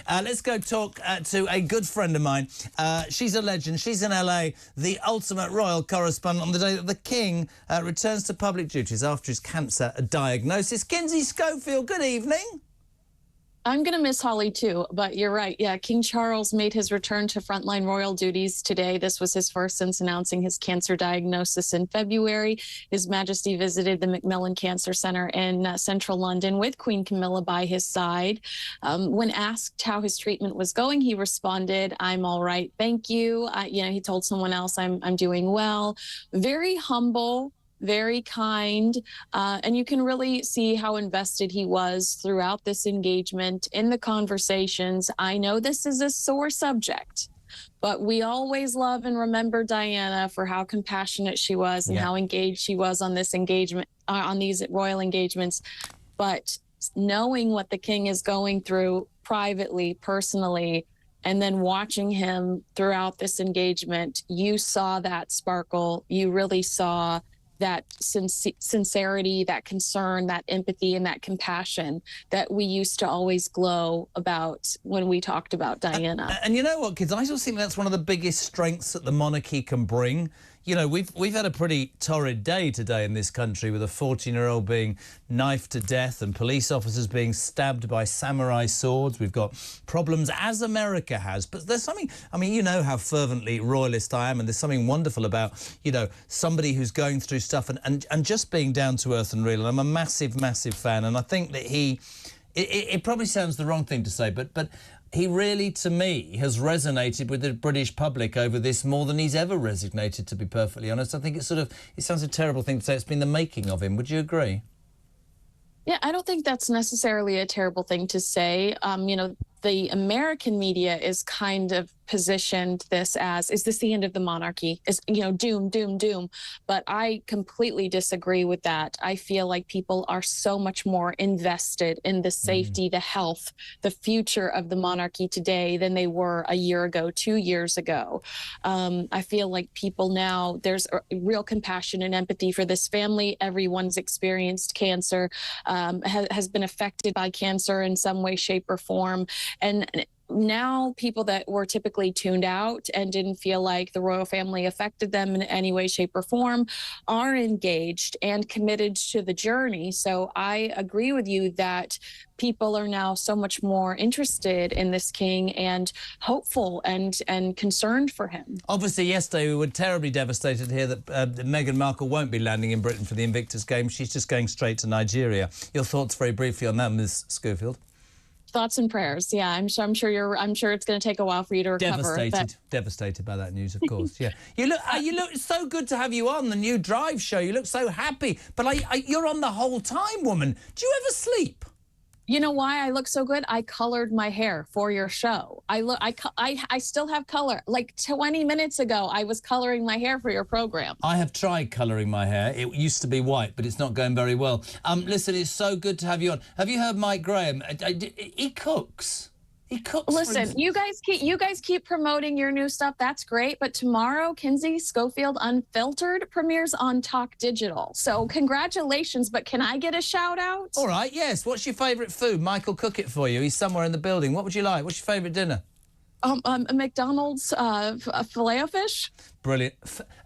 Let's go talk to a good friend of mine. She's a legend. She's in LA, the ultimate royal correspondent on the day that the King returns to public duties after his cancer diagnosis. Kinsey Schofield, good evening. I'm going to miss Holly, too, but you're right. Yeah, King Charles made his return to frontline royal duties today. This was his first since announcing his cancer diagnosis in February. His Majesty visited the Macmillan Cancer Center in central London with Queen Camilla by his side. When asked how his treatment was going, he responded, "I'm all right, thank you." He told someone else, I'm doing well. Very humble, very kind, and you can really see how invested he was throughout this engagement in the conversations. I know this is a sore subject, but we always love and remember Diana for how compassionate she was and how engaged she was on this engagement, on these royal engagements. But knowing what the King is going through privately, personally, and then watching him throughout this engagement, you saw that sparkle. You really saw that sincerity, that concern, that empathy, and that compassion that we used to always glow about when we talked about Diana. And you know what, kids? I still think that's one of the biggest strengths that the monarchy can bring. You know, we've had a pretty torrid day today in this country with a 14-year-old being knifed to death and police officers being stabbed by samurai swords. We've got problems, as America has. But there's something, I mean, you know how fervently royalist I am, and there's something wonderful about, you know, somebody who's going through stuff and just being down to earth and real. And I'm a massive, massive fan. And I think that it probably sounds the wrong thing to say, but he really, to me, has resonated with the British public over this more than he's ever resonated, to be perfectly honest. I think it sounds a terrible thing to say. It's been the making of him. Would you agree? Yeah, I don't think that's necessarily a terrible thing to say. The American media is kind of positioned this as, is this the end of the monarchy? Is, doom, doom, doom. But I completely disagree with that. I feel like people are so much more invested in the safety, the health, the future of the monarchy today than they were a year ago, 2 years ago. I feel like people now, there's a real compassion and empathy for this family. Everyone's experienced cancer, has been affected by cancer in some way, shape, or form. And now people that were typically tuned out and didn't feel like the royal family affected them in any way, shape, or form are engaged and committed to the journey. So I agree with you that people are now so much more interested in this King and hopeful and concerned for him. Obviously, yesterday we were terribly devastated to hear that Meghan Markle won't be landing in Britain for the Invictus Games. She's just going straight to Nigeria. Your thoughts very briefly on that, Ms. Schofield? Thoughts and prayers. Yeah, I'm sure it's going to take a while for you to recover. Devastated by that news, of course. Yeah, you look so good to have you on the new Drive show. You look so happy, but you're on the whole time, woman. Do you ever sleep? You know why I look so good? I colored my hair for your show. I still have color. Like 20 minutes ago, I was coloring my hair for your program. I have tried colouring my hair. It used to be white, but it's not going very well. Listen, it's so good to have you on. Have you heard Mike Graham? He cooks. He cooks. Listen, you guys keep promoting your new stuff. That's great. But tomorrow, Kinsey Schofield Unfiltered premieres on Talk Digital. So congratulations. But can I get a shout out? All right. Yes. What's your favourite food? Michael cook it for you. He's somewhere in the building. What would you like? What's your favourite dinner? A McDonald's a filet of fish. Brilliant.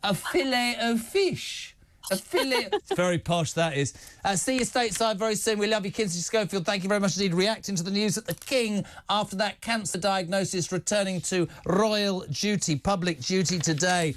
A filet of fish. A fillet. Very posh, that is. See you stateside very soon. We love you, Kinsey Schofield. Thank you very much indeed. Reacting to the news that the King, after that cancer diagnosis, returning to royal duty, public duty today.